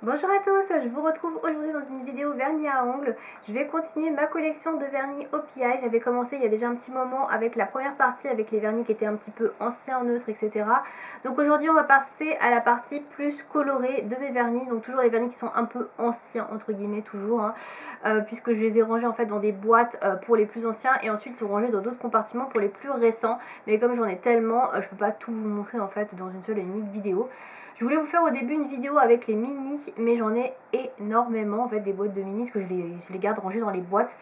Bonjour à tous, je vous retrouve aujourd'hui dans une vidéo vernis à ongles. Je vais continuer ma collection de vernis OPI. J'avais commencé il y a déjà un petit moment avec la première partie, avec les vernis qui étaient un petit peu anciens, neutres, etc. Donc aujourd'hui on va passer à la partie plus colorée de mes vernis. Donc toujours les vernis qui sont un peu anciens, entre guillemets, toujours, hein, puisque je les ai rangés en fait dans des boîtes pour les plus anciens et ensuite ils sont rangés dans d'autres compartiments pour les plus récents. Mais comme j'en ai tellement, je peux pas tout vous montrer en fait dans une seule et unique vidéo. Je voulais vous faire au début une vidéo avec les mini, mais j'en ai énormément en fait, des boîtes de mini, parce que je les garde rangées dans les boîtes.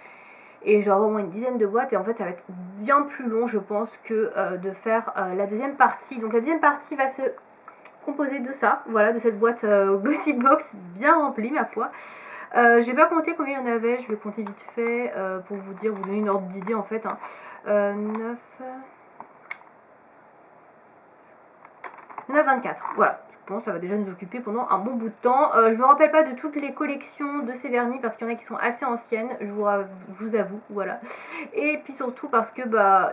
Et je dois avoir au moins une dizaine de boîtes et en fait ça va être bien plus long je pense que de faire la deuxième partie. Donc la deuxième partie va se composer de ça, voilà, de cette boîte Glossy Box bien remplie ma foi. Je vais pas compter combien il y en avait, je vais compter vite fait pour vous dire, vous donner une ordre d'idée en fait. 9... Il y en a 24, voilà, je pense que ça va déjà nous occuper pendant un bon bout de temps. Je me rappelle pas de toutes les collections de ces vernis parce qu'il y en a qui sont assez anciennes, je vous avoue, voilà. Et puis surtout parce que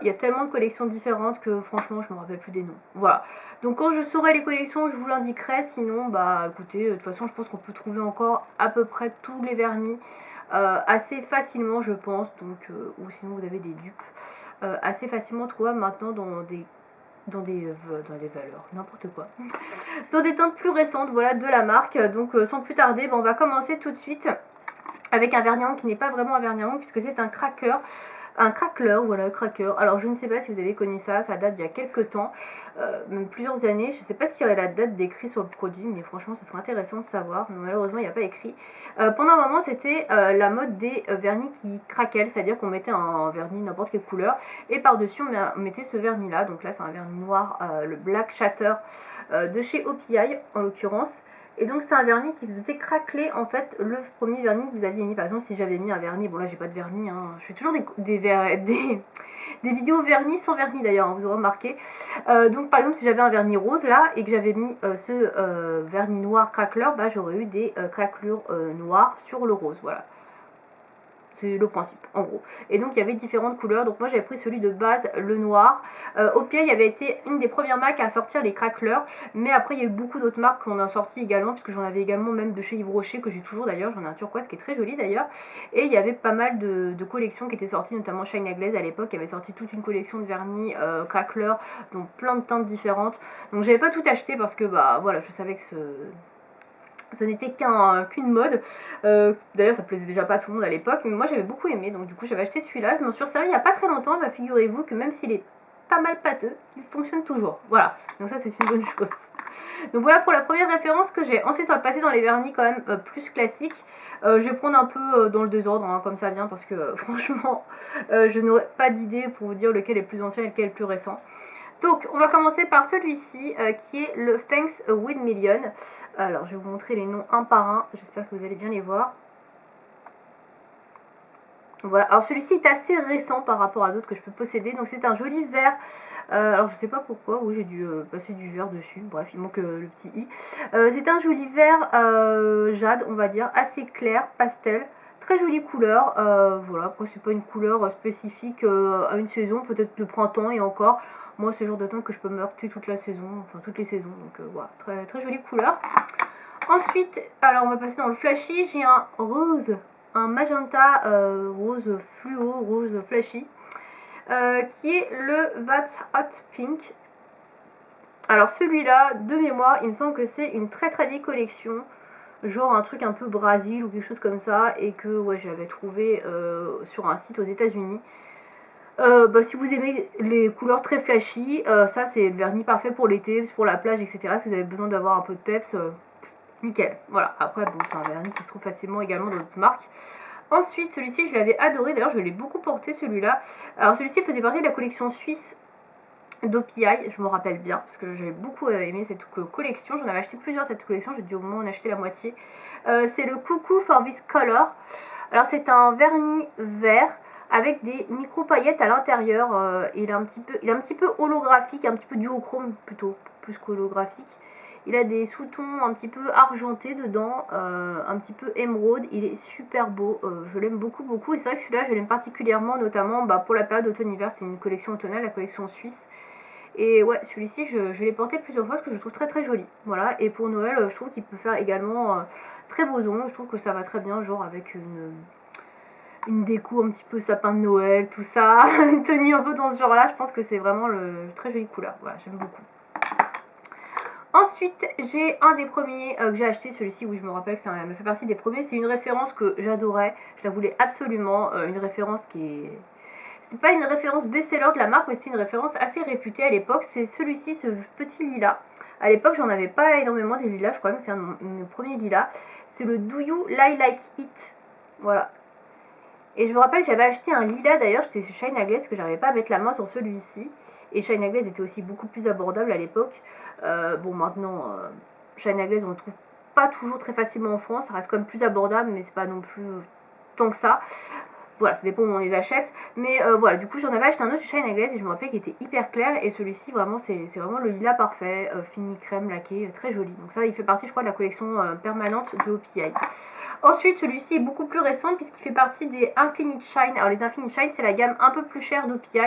il y a tellement de collections différentes que franchement je me rappelle plus des noms, voilà. Donc quand je saurai les collections je vous l'indiquerai, sinon écoutez, de toute façon je pense qu'on peut trouver encore à peu près tous les vernis. Assez facilement je pense, donc ou sinon vous avez des dupes assez facilement trouvables maintenant dans des valeurs, n'importe quoi, dans des teintes plus récentes, voilà, de la marque. Donc sans plus tarder, on va commencer tout de suite avec un vernis à ongles qui n'est pas vraiment un vernis à ongles puisque c'est un cracker. Un craqueleur, voilà, cracker. Alors je ne sais pas si vous avez connu ça, ça date d'il y a quelques temps, même plusieurs années. Je ne sais pas s'il y aurait la date d'écrit sur le produit, mais franchement ce serait intéressant de savoir. Mais malheureusement il n'y a pas écrit. Pendant un moment c'était la mode des vernis qui craquellent, c'est-à-dire qu'on mettait un vernis n'importe quelle couleur et par-dessus on mettait ce vernis là. Donc là c'est un vernis noir, le Black Shatter de chez OPI en l'occurrence. Et donc c'est un vernis qui faisait craqueler en fait le premier vernis que vous aviez mis. Par exemple si j'avais mis un vernis, bon là j'ai pas de vernis, hein, je fais toujours des vidéos vernis sans vernis d'ailleurs, hein, vous aurez remarqué. Donc par exemple si j'avais un vernis rose là et que j'avais mis ce vernis noir craqueleur, j'aurais eu des craquelures noires sur le rose, voilà. C'est le principe, en gros. Et donc, il y avait différentes couleurs. Donc, moi, j'avais pris celui de base, le noir. OPI avait été une des premières marques à sortir les craqueleurs. Mais après, il y a eu beaucoup d'autres marques qu'on a sorti également. Puisque j'en avais également même de chez Yves Rocher, que j'ai toujours d'ailleurs. J'en ai un turquoise qui est très joli d'ailleurs. Et il y avait pas mal de collections qui étaient sorties, notamment China Glaze à l'époque. Qui avait sorti toute une collection de vernis craqueleurs, donc plein de teintes différentes. Donc, j'avais pas tout acheté parce que, voilà, je savais que ce n'était qu'une mode. D'ailleurs ça plaisait déjà pas à tout le monde à l'époque, mais moi j'avais beaucoup aimé, donc du coup j'avais acheté celui-là. Je m'en suis servi il n'y a pas très longtemps, figurez-vous que même s'il est pas mal pâteux, il fonctionne toujours. Voilà, donc ça c'est une bonne chose. Donc voilà pour la première référence que j'ai. Ensuite on va passer dans les vernis quand même plus classiques. Je vais prendre un peu dans le désordre, hein, comme ça vient, parce que franchement je n'aurai pas d'idée pour vous dire lequel est le plus ancien et lequel est le plus récent. Donc on va commencer par celui-ci qui est le Thanks a Win Million. Alors je vais vous montrer les noms un par un, j'espère que vous allez bien les voir. Voilà, alors celui-ci est assez récent par rapport à d'autres que je peux posséder, donc c'est un joli vert, alors je sais pas pourquoi, oui j'ai dû passer du vert dessus, bref il manque le petit i. C'est un joli vert jade on va dire, assez clair, pastel, très jolie couleur, voilà, après c'est pas une couleur spécifique à une saison, peut-être le printemps et encore. Moi c'est le genre de teinte que je peux me heurter toute la saison, enfin toutes les saisons, donc voilà, très, très jolie couleur. Ensuite, alors on va passer dans le flashy, j'ai un rose, un magenta rose fluo, rose flashy, qui est le That's Hot Pink. Alors celui-là, de mémoire, il me semble que c'est une très très vieille collection, genre un truc un peu Brésil ou quelque chose comme ça, et que ouais, j'avais trouvé sur un site aux États-Unis. Si vous aimez les couleurs très flashy, ça c'est le vernis parfait pour l'été, pour la plage, etc. Si vous avez besoin d'avoir un peu de peps, nickel. Voilà, après bon, c'est un vernis qui se trouve facilement également dans d'autres marques. Ensuite, celui-ci je l'avais adoré, d'ailleurs je l'ai beaucoup porté celui-là. Alors celui-ci faisait partie de la collection suisse d'OPI, je me rappelle bien, parce que j'avais beaucoup aimé cette collection. J'en avais acheté plusieurs cette collection, j'ai dû au moins en acheter la moitié. C'est le Cuckoo for this color. Alors c'est un vernis vert avec des micro paillettes à l'intérieur. Il est un petit peu holographique, un petit peu duochrome plutôt, plus qu'holographique. Il a des sous-tons un petit peu argentés dedans, un petit peu émeraude. Il est super beau, je l'aime beaucoup beaucoup. Et c'est vrai que celui-là je l'aime particulièrement, notamment pour la période automne-hiver. C'est une collection automnale, la collection suisse. Et ouais, celui-ci, je l'ai porté plusieurs fois parce que je le trouve très très joli. Voilà, et pour Noël, je trouve qu'il peut faire également très boson. Je trouve que ça va très bien, genre avec une déco un petit peu sapin de Noël, tout ça. Une tenue un peu dans ce genre-là, je pense que c'est vraiment très jolie couleur. Voilà, j'aime beaucoup. Ensuite, j'ai un des premiers que j'ai acheté, celui-ci, oui, je me rappelle que ça me fait partie des premiers. C'est une référence que j'adorais, je la voulais absolument. Une référence qui est... C'est pas une référence best-seller de la marque, mais c'est une référence assez réputée à l'époque. C'est celui-ci, ce petit lilas. À l'époque, j'en avais pas énormément des lilas, je crois même que c'est un de mes premiers lilas. C'est le Do You Like It. Voilà. Et je me rappelle, j'avais acheté un lilas d'ailleurs, j'étais chez China Glaze, que j'arrivais pas à mettre la main sur celui-ci. Et China Glaze était aussi beaucoup plus abordable à l'époque. Bon, maintenant, China Glaze, on le trouve pas toujours très facilement en France. Ça reste quand même plus abordable, mais c'est pas non plus tant que ça. Voilà, ça dépend où on les achète. Mais voilà, du coup, j'en avais acheté un autre chez China Glaze et je me rappelais qu'il était hyper clair. Et celui-ci, vraiment, c'est vraiment le lilas parfait, fini crème laqué, très joli. Donc ça, il fait partie, je crois, de la collection permanente de OPI. Ensuite, celui-ci est beaucoup plus récent puisqu'il fait partie des Infinite Shine. Alors les Infinite Shine, c'est la gamme un peu plus chère d'OPI,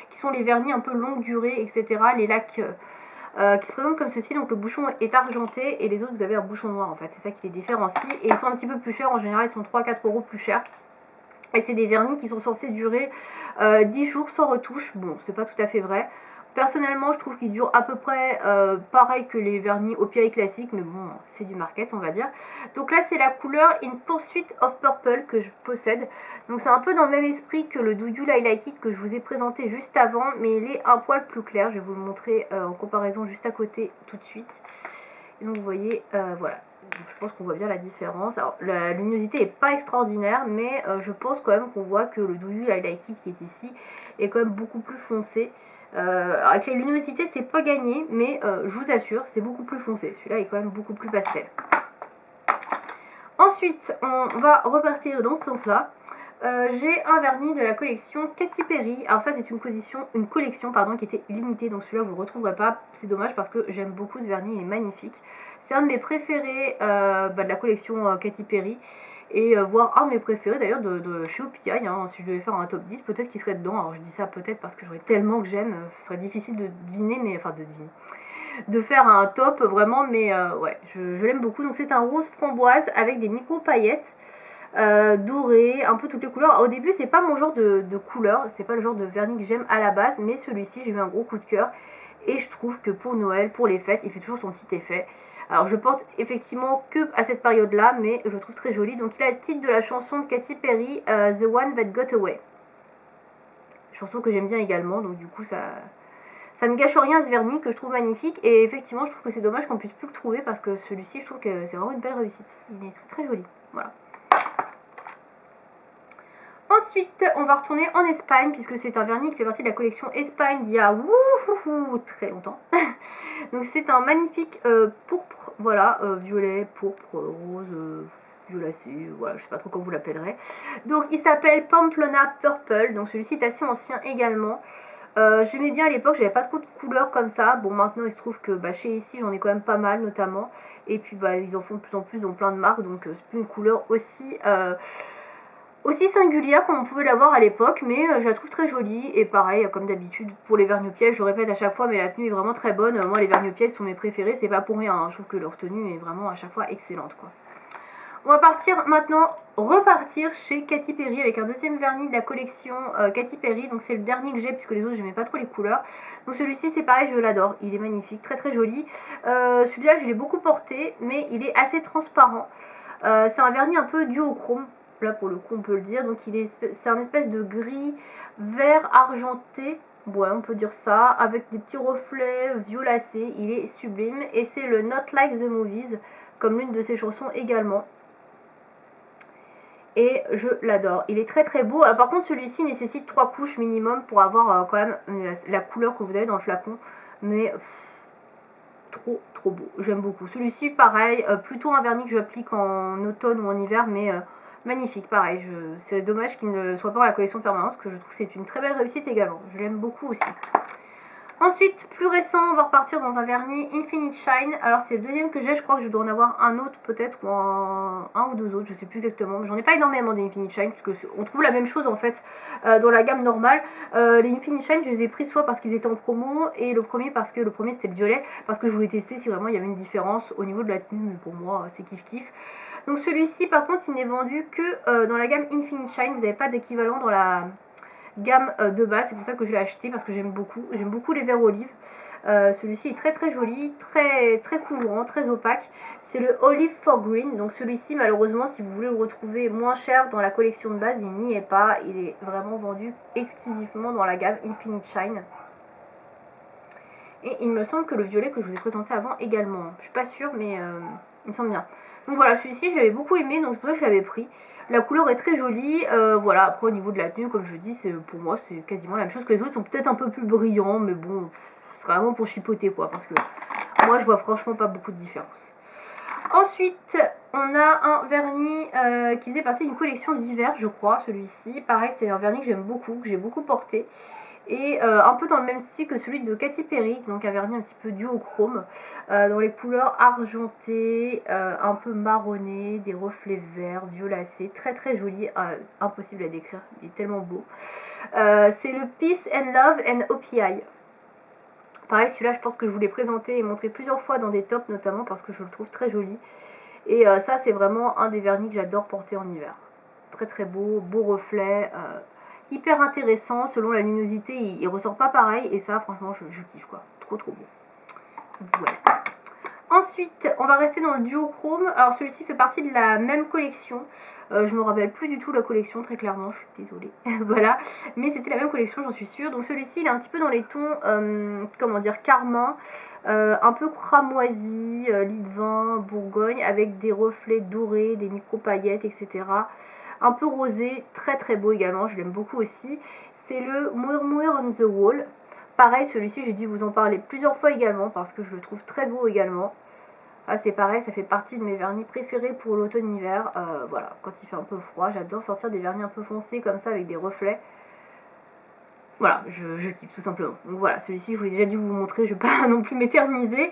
qui sont les vernis un peu longue durée, etc. Les lacs qui se présentent comme ceci. Donc le bouchon est argenté et les autres, vous avez un bouchon noir en fait. C'est ça qui les différencie. Et ils sont un petit peu plus chers. En général, ils sont 3-4 € plus chers. Et c'est des vernis qui sont censés durer 10 jours sans retouche. Bon, c'est pas tout à fait vrai. Personnellement, je trouve qu'ils durent à peu près pareil que les vernis OPI classiques, mais bon, c'est du market, on va dire. Donc là, c'est la couleur In Pursuit of Purple que je possède. Donc c'est un peu dans le même esprit que le Do You Like It que je vous ai présenté juste avant, mais il est un poil plus clair. Je vais vous le montrer en comparaison juste à côté tout de suite. Et donc vous voyez, voilà. Je pense qu'on voit bien la différence. Alors la luminosité n'est pas extraordinaire, mais je pense quand même qu'on voit que le Do You Like It qui est ici est quand même beaucoup plus foncé. Avec la luminosité, c'est pas gagné, mais je vous assure, c'est beaucoup plus foncé. Celui-là est quand même beaucoup plus pastel. Ensuite, on va repartir dans ce sens-là. J'ai un vernis de la collection Katy Perry. Alors ça, c'est une collection qui était limitée, donc celui-là vous ne le retrouverez pas. C'est dommage parce que j'aime beaucoup ce vernis, il est magnifique. C'est un de mes préférés de la collection Katy Perry. Et voire un de mes préférés d'ailleurs de chez OPI, hein. Si je devais faire un top 10, peut-être qu'il serait dedans. Alors je dis ça peut-être parce que j'aurais tellement que j'aime, ce serait difficile de deviner, mais enfin de faire un top vraiment, mais ouais, je l'aime beaucoup. Donc c'est un rose framboise avec des micro paillettes dorées, un peu toutes les couleurs. Au début, c'est pas mon genre de couleur, c'est pas le genre de vernis que j'aime à la base, mais celui-ci, j'ai eu un gros coup de cœur. Et je trouve que pour Noël, pour les fêtes, il fait toujours son petit effet. Alors je porte effectivement que à cette période-là, mais je le trouve très joli. Donc il a le titre de la chanson de Katy Perry, The One That Got Away. Chanson que j'aime bien également, donc du coup ça ne gâche rien à ce vernis que je trouve magnifique. Et effectivement, je trouve que c'est dommage qu'on puisse plus le trouver parce que celui-ci, je trouve que c'est vraiment une belle réussite. Il est très, très joli. Voilà. Ensuite, on va retourner en Espagne puisque c'est un vernis qui fait partie de la collection Espagne d'il y a très longtemps. Donc c'est un magnifique pourpre, voilà, violet, pourpre, rose, violacé, voilà, je sais pas trop comment vous l'appellerez. Donc il s'appelle Pamplona Purple, donc celui-ci est assez ancien également. J'aimais bien à l'époque, j'avais pas trop de couleurs comme ça. Bon, maintenant il se trouve que chez ici j'en ai quand même pas mal notamment. Et puis ils en font de plus en plus dans plein de marques, donc c'est plus une couleur aussi singulière qu'on pouvait l'avoir à l'époque, mais je la trouve très jolie. Et pareil, comme d'habitude, pour les vernis au piège, je le répète à chaque fois, mais la tenue est vraiment très bonne. Moi, les vernis au piège sont mes préférés, c'est pas pour rien, hein. Je trouve que leur tenue est vraiment à chaque fois excellente, quoi. On va repartir chez Katy Perry avec un deuxième vernis de la collection Katy Perry. Donc c'est le dernier que j'ai puisque les autres j'aimais pas trop les couleurs. Donc celui-ci c'est pareil, je l'adore, il est magnifique, très très joli. Celui-là je l'ai beaucoup porté, mais il est assez transparent. C'est un vernis un peu duochrome. Là pour le coup on peut le dire, donc c'est un espèce de gris vert argenté, ouais on peut dire ça, avec des petits reflets violacés, il est sublime et c'est le Not Like the Movies comme l'une de ses chansons également. Et je l'adore, il est très très beau. Alors, par contre celui-ci nécessite 3 couches minimum pour avoir quand même la couleur que vous avez dans le flacon, mais trop beau, j'aime beaucoup. Celui-ci pareil, plutôt un vernis que j'applique en automne ou en hiver, mais magnifique, pareil. C'est dommage qu'il ne soit pas dans la collection permanente, parce que je trouve que c'est une très belle réussite également. Je l'aime beaucoup aussi. Ensuite, plus récent, on va repartir dans un vernis Infinite Shine. Alors c'est le deuxième que j'ai, je crois que je dois en avoir un autre peut-être, ou un ou deux autres, je sais plus exactement. Mais j'en ai pas énormément des Infinite Shine, parce qu'on trouve la même chose en fait dans la gamme normale. Les Infinite Shine, je les ai pris soit parce qu'ils étaient en promo, et le premier parce que le premier c'était le violet, parce que je voulais tester si vraiment il y avait une différence au niveau de la tenue, mais pour moi c'est kiff kiff. Donc celui-ci par contre il n'est vendu que dans la gamme Infinite Shine, vous n'avez pas d'équivalent dans la gamme de base, c'est pour ça que je l'ai acheté parce que j'aime beaucoup les verres olives. Celui-ci est très très joli, très couvrant, très opaque. C'est le Olive for Green, donc celui-ci malheureusement si vous voulez le retrouver moins cher dans la collection de base, il n'y est pas, il est vraiment vendu exclusivement dans la gamme Infinite Shine. Et il me semble que le violet que je vous ai présenté avant également, je suis pas sûre mais il me semble bien. Donc voilà, celui-ci je l'avais beaucoup aimé, donc c'est pour ça que je l'avais pris. La couleur est très jolie, voilà, après au niveau de la tenue, comme je dis, pour moi c'est quasiment la même chose que les autres, ils sont peut-être un peu plus brillants, mais bon, c'est vraiment pour chipoter quoi, parce que moi je vois franchement pas beaucoup de différence. Ensuite, on a un vernis qui faisait partie d'une collection d'hiver, je crois, celui-ci. Pareil, c'est un vernis que j'aime beaucoup, que j'ai beaucoup porté. Et un peu dans le même style que celui de Katy Perry, donc un vernis un petit peu duochrome, dans les couleurs argentées, un peu marronnées, des reflets verts, violacés, très très joli, impossible à décrire, il est tellement beau. C'est le Peace and Love and OPI. Pareil, celui-là je pense que je vous l'ai présenté et montré plusieurs fois dans des tops notamment parce que je le trouve très joli. Et ça c'est vraiment un des vernis que j'adore porter en hiver. Très très beau, beau reflet, hyper intéressant, selon la luminosité il ressort pas pareil et ça franchement je kiffe quoi, trop trop beau. Voilà. Ensuite on va rester dans le duochrome, alors celui-ci fait partie de la même collection, je me rappelle plus du tout la collection très clairement, je suis désolée, voilà, mais c'était la même collection j'en suis sûre, donc celui-ci il est un petit peu dans les tons, comment dire, carmin, un peu cramoisi, lit de vin, bourgogne, avec des reflets dorés, des micro-paillettes, etc. Un peu rosé, très très beau également, je l'aime beaucoup aussi. C'est le Murmur on the Wall. Pareil, celui-ci, j'ai dû vous en parler plusieurs fois également parce que je le trouve très beau également. Ah, c'est pareil, ça fait partie de mes vernis préférés pour l'automne-hiver. Voilà, quand il fait un peu froid, j'adore sortir des vernis un peu foncés comme ça avec des reflets. Voilà, je kiffe tout simplement. Donc voilà, celui-ci, je vous l'ai déjà dû vous montrer, je ne vais pas non plus m'éterniser.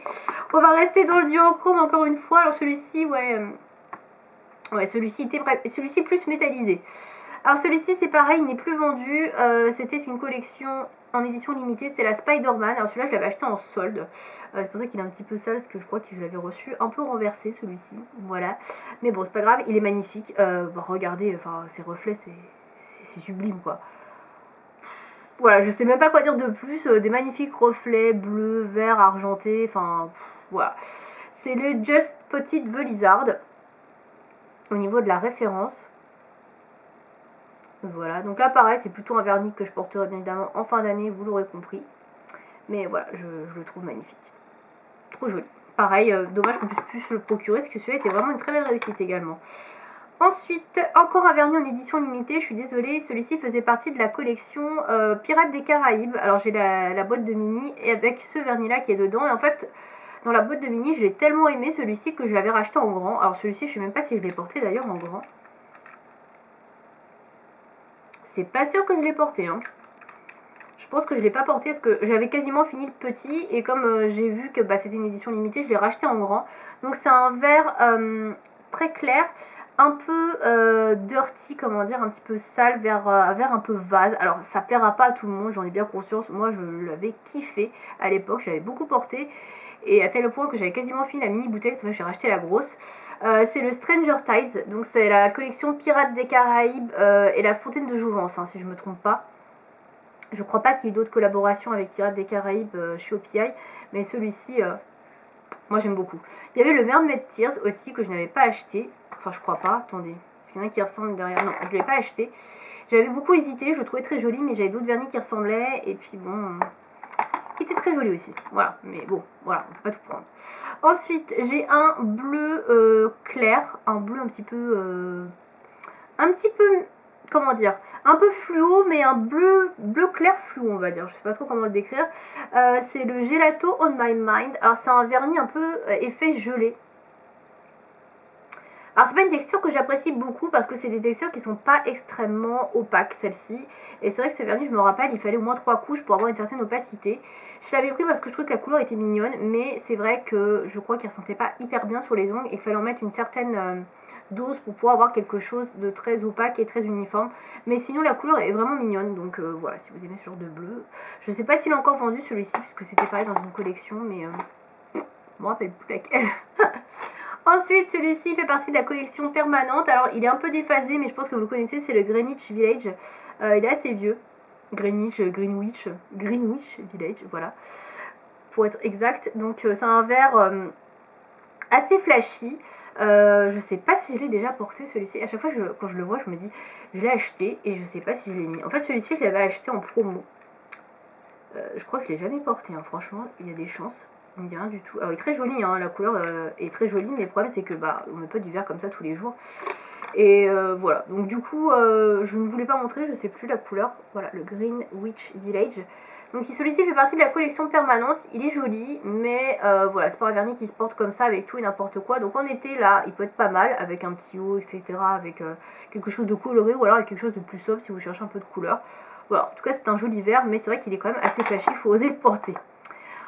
On va rester dans le duochrome encore une fois. Alors celui-ci, ouais, celui-ci plus métallisé. Alors celui-ci c'est pareil, il n'est plus vendu, c'était une collection en édition limitée, c'est la Spider-Man. Alors celui-là je l'avais acheté en solde, c'est pour ça qu'il est un petit peu sale, parce que je crois que je l'avais reçu un peu renversé celui-ci, voilà. Mais bon c'est pas grave, il est magnifique, regardez, enfin ses reflets c'est sublime quoi. Voilà, je sais même pas quoi dire de plus, des magnifiques reflets bleus, verts, argentés, enfin voilà. C'est le Just Spotted The Lizard, au niveau de la référence. Voilà, donc là pareil, c'est plutôt un vernis que je porterai bien évidemment en fin d'année, vous l'aurez compris. Mais voilà, je le trouve magnifique. Trop joli. Pareil, dommage qu'on puisse plus le procurer, parce que celui-là était vraiment une très belle réussite également. Ensuite, encore un vernis en édition limitée, je suis désolée, celui-ci faisait partie de la collection Pirates des Caraïbes. Alors j'ai la boîte de mini, et avec ce vernis-là qui est dedans, et en fait, dans la boîte de mini, je l'ai tellement aimé celui-ci que je l'avais racheté en grand. Alors celui-ci, je sais même pas si je l'ai porté d'ailleurs en grand. C'est pas sûr que je l'ai porté, hein. Je pense que je l'ai pas porté parce que j'avais quasiment fini le petit et comme j'ai vu que c'était une édition limitée, je l'ai racheté en grand. Donc c'est un vert très clair, un peu dirty, comment dire, un petit peu sale, vert un peu vase. Alors ça plaira pas à tout le monde, j'en ai bien conscience. Moi je l'avais kiffé à l'époque, j'avais beaucoup porté. Et à tel point que j'avais quasiment fini la mini bouteille, c'est pour ça que j'ai racheté la grosse. C'est le Stranger Tides, donc c'est la collection Pirates des Caraïbes et la Fontaine de Jouvence, hein, si je me trompe pas. Je crois pas qu'il y ait d'autres collaborations avec Pirates des Caraïbes chez OPI, mais celui-ci, moi j'aime beaucoup. Il y avait le Mermaid Tears aussi que je n'avais pas acheté, enfin je crois pas, attendez, parce qu'il y en a qui ressemblent derrière, non, je ne l'ai pas acheté. J'avais beaucoup hésité, je le trouvais très joli, mais j'avais d'autres vernis qui ressemblaient, et puis bon... Il était très joli aussi, voilà, mais bon, voilà, on peut pas tout prendre. Ensuite, j'ai un bleu clair, un bleu un petit peu, comment dire, un peu fluo, mais un bleu clair fluo, on va dire, je sais pas trop comment le décrire. C'est le Gelato On My Mind, alors c'est un vernis un peu effet gelé. Alors c'est pas une texture que j'apprécie beaucoup parce que c'est des textures qui sont pas extrêmement opaques, celle-ci. Et c'est vrai que ce vernis, je me rappelle, il fallait au moins 3 couches pour avoir une certaine opacité. Je l'avais pris parce que je trouvais que la couleur était mignonne, mais c'est vrai que je crois qu'il ressentait pas hyper bien sur les ongles et qu'il fallait en mettre une certaine dose pour pouvoir avoir quelque chose de très opaque et très uniforme. Mais sinon, la couleur est vraiment mignonne, donc voilà, si vous aimez ce genre de bleu. Je sais pas s'il est encore vendu celui-ci, puisque c'était pareil dans une collection, mais je me rappelle plus laquelle. Ensuite, celui-ci fait partie de la collection permanente. Alors, il est un peu déphasé, mais je pense que vous le connaissez, c'est le Greenwich Village. Il est assez vieux. Greenwich Village, voilà. Pour être exact. Donc, c'est un verre assez flashy. Je sais pas si je l'ai déjà porté, celui-ci. À chaque fois, quand je le vois, je me dis, je l'ai acheté et je sais pas si je l'ai mis. En fait, celui-ci, je l'avais acheté en promo. Je crois que je l'ai jamais porté, hein. Franchement, il y a des chances. Il me dit rien du tout. Alors, il est très joli, hein, la couleur est très jolie, mais le problème c'est que on met pas du verre comme ça tous les jours. Et voilà. Donc du coup, je ne voulais pas montrer, je sais plus la couleur. Voilà, le Greenwich Village. Donc celui-ci fait partie de la collection permanente. Il est joli, mais voilà, c'est pas un vernis qui se porte comme ça avec tout et n'importe quoi. Donc en été, là, il peut être pas mal avec un petit haut, etc. Avec quelque chose de coloré ou alors avec quelque chose de plus sobre si vous cherchez un peu de couleur. Voilà, en tout cas, c'est un joli verre, mais c'est vrai qu'il est quand même assez flashy, il faut oser le porter.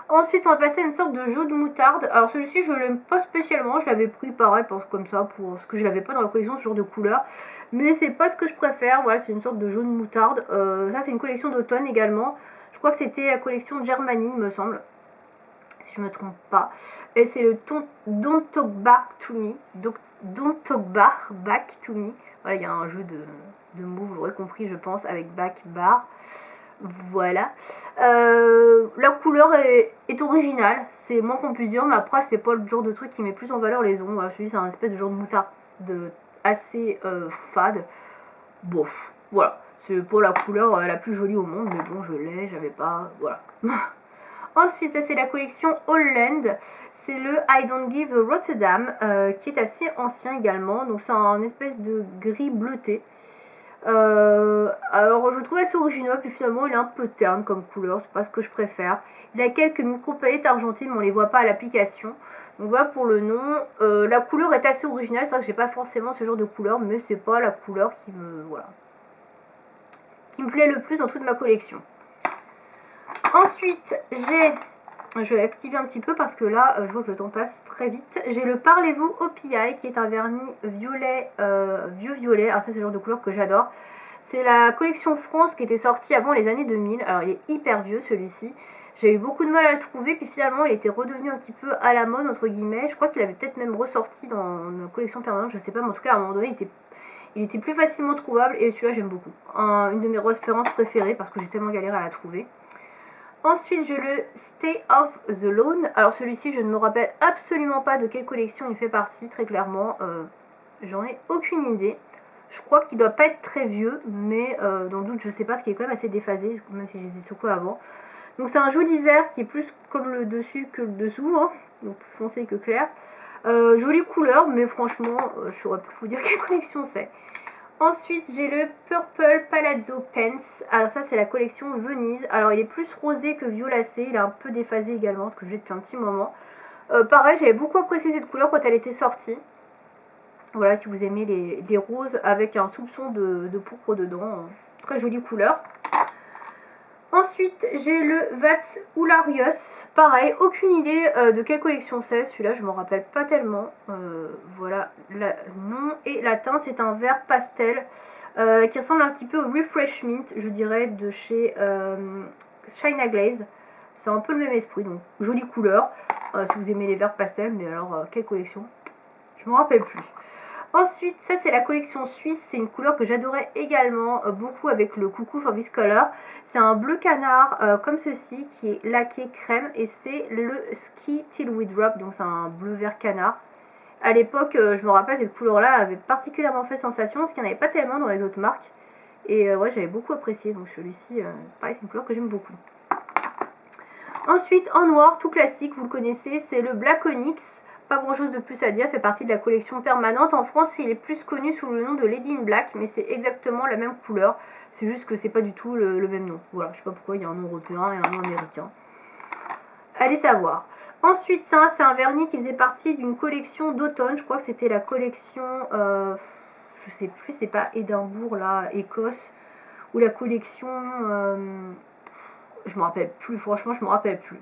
Ensuite, on va passer à une sorte de jaune moutarde. Alors celui-ci, je l'aime pas spécialement. Je l'avais pris pareil comme ça, parce que je l'avais pas dans la collection, ce genre de couleur. Mais c'est pas ce que je préfère. Voilà, c'est une sorte de jaune moutarde. Ça, c'est une collection d'automne également. Je crois que c'était la collection Germany, il me semble. Si je me trompe pas. Et c'est le Don't Talk Back to Me. Don't Talk Back to Me. Voilà, il y a un jeu de mots, vous l'aurez compris, je pense, avec back, bar. Voilà. La couleur est originale, c'est moins qu'on puisse dire, mais après c'est pas le genre de truc qui met plus en valeur les ongles. Celui c'est un espèce de genre de moutarde assez fade. Bof, voilà. C'est pas la couleur la plus jolie au monde, mais bon, je l'ai, j'avais pas. Voilà. Ensuite, ça c'est la collection Holland. C'est le I Don't Give a Rotterdam, qui est assez ancien également. Donc c'est un espèce de gris bleuté. Alors je le trouve assez original, puis finalement il est un peu terne comme couleur, c'est pas ce que je préfère. Il a quelques micro-paillettes argentées, mais on les voit pas à l'application. Donc voilà pour le nom. La couleur est assez originale, c'est vrai que j'ai pas forcément ce genre de couleur, mais c'est pas la couleur qui me plaît le plus dans toute ma collection. Ensuite, je vais activer un petit peu parce que là, je vois que le temps passe très vite. J'ai le Parlez-vous OPI qui est un vernis violet, vieux violet. Alors ça, c'est le genre de couleur que j'adore. C'est la collection France qui était sortie avant les années 2000. Alors il est hyper vieux celui-ci. J'ai eu beaucoup de mal à le trouver, puis finalement il était redevenu un petit peu à la mode, entre guillemets. Je crois qu'il avait peut-être même ressorti dans une collection permanente, je sais pas, mais en tout cas à un moment donné il était plus facilement trouvable et celui-là j'aime beaucoup. Une de mes références préférées parce que j'ai tellement galéré à la trouver. Ensuite, j'ai le Stay of the Lawn. Alors celui-ci, je ne me rappelle absolument pas de quelle collection il fait partie, très clairement. J'en ai aucune idée. Je crois qu'il doit pas être très vieux, mais dans le doute, je sais pas, parce qu'il est quand même assez déphasé, même si je les ai secoués avant. Donc c'est un joli vert qui est plus comme le dessus que le dessous, hein, donc plus foncé que clair. Jolie couleur, mais franchement, je saurais plus vous dire quelle collection c'est. Ensuite, j'ai le Purple Palazzo Pants. Alors ça, c'est la collection Venise. Alors, il est plus rosé que violacé. Il est un peu déphasé également, parce que je l'ai depuis un petit moment. Pareil, j'avais beaucoup apprécié cette couleur quand elle était sortie. Voilà, si vous aimez les roses avec un soupçon de pourpre dedans. Très jolie couleur. Ensuite, j'ai le Vats Oularius. Pareil, aucune idée de quelle collection c'est. Celui-là, je ne m'en rappelle pas tellement. Voilà le nom. Et la teinte, c'est un vert pastel qui ressemble un petit peu au Refresh Mint, je dirais, de chez China Glaze. C'est un peu le même esprit, donc jolie couleur. Si vous aimez les verts pastels, mais alors, quelle collection? Je ne me rappelle plus. Ensuite, ça c'est la collection suisse, c'est une couleur que j'adorais également beaucoup avec le Coucou for this color. C'est un bleu canard comme ceci qui est laqué crème et c'est le Ski Till We Drop, donc c'est un bleu vert canard. À l'époque, je me rappelle, cette couleur-là avait particulièrement fait sensation parce qu'il n'y en avait pas tellement dans les autres marques. Et ouais, j'avais beaucoup apprécié, donc celui-ci, pareil, c'est une couleur que j'aime beaucoup. Ensuite, en noir, tout classique, vous le connaissez, c'est le Black Onyx. Pas grand chose de plus à dire, fait partie de la collection permanente. En France, il est plus connu sous le nom de Lady in Black, mais c'est exactement la même couleur. C'est juste que c'est pas du tout le même nom. Voilà, je sais pas pourquoi il y a un nom européen et un nom américain. allez savoir. Ensuite, ça, c'est un vernis qui faisait partie d'une collection d'automne. Je crois que c'était la collection, je sais plus, c'est pas Édimbourg, là, Écosse, ou la collection, je me rappelle plus, franchement, je me rappelle plus.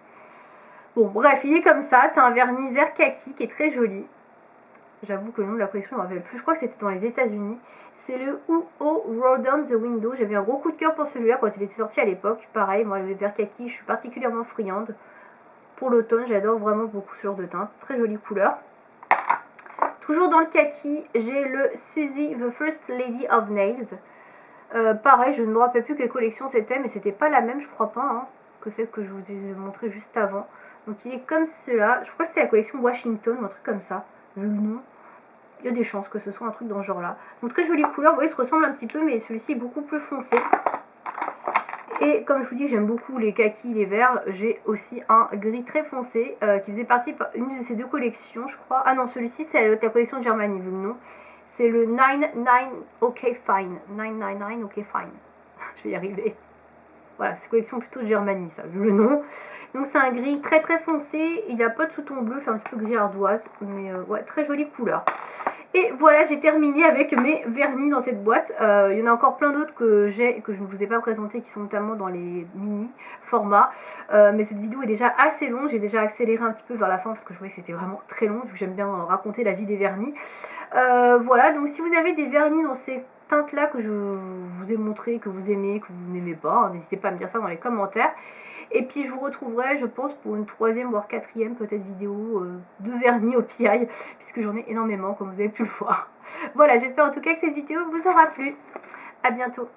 Bon, bref, il est comme ça. C'est un vernis vert kaki qui est très joli. J'avoue que le nom de la collection, je ne me rappelle plus. Je crois que c'était dans les États-Unis. C'est le Who Roll Down the Window. J'avais un gros coup de cœur pour celui-là quand il était sorti à l'époque. Pareil, moi, le vert kaki, je suis particulièrement friande. Pour l'automne, j'adore vraiment beaucoup ce genre de teinte. Très jolie couleur. Toujours dans le kaki, j'ai le Suzy the First Lady of Nails. Pareil, je ne me rappelle plus quelle collection c'était, mais c'était pas la même, je crois pas, hein, que celle que je vous ai montrée juste avant. Donc il est comme cela. Je crois que c'était la collection Washington ou un truc comme ça, vu le nom. Il y a des chances que ce soit un truc dans ce genre-là. Donc très jolie couleur, vous voyez, il se ressemble un petit peu, mais celui-ci est beaucoup plus foncé. Et comme je vous dis, j'aime beaucoup les kakis, les verts. J'ai aussi un gris très foncé qui faisait partie d'une de ces deux collections, je crois. Ah non, celui-ci, c'est la collection de Germany, vu le nom. C'est le 99 OK Fine. 999 OK Fine. Je vais y arriver. Voilà, c'est collection plutôt de Germany, ça, vu le nom. Donc c'est un gris très très foncé. Il n'a pas de sous-ton bleu, c'est un petit peu gris ardoise. Mais ouais, très jolie couleur. Et voilà, j'ai terminé avec mes vernis dans cette boîte. Il y en a encore plein d'autres que j'ai et que je ne vous ai pas présentés, qui sont notamment dans les mini formats. Mais cette vidéo est déjà assez longue. J'ai déjà accéléré un petit peu vers la fin parce que je voyais que c'était vraiment très long, vu que j'aime bien raconter la vie des vernis. Voilà, donc si vous avez des vernis dans ces teintes là que je vous ai montré, que vous aimez, que vous n'aimez pas, n'hésitez pas à me dire ça dans les commentaires. Et puis je vous retrouverai, je pense, pour une troisième voire quatrième peut-être vidéo de vernis au PI, puisque j'en ai énormément comme vous avez pu le voir. Voilà, j'espère en tout cas que cette vidéo vous aura plu. À bientôt.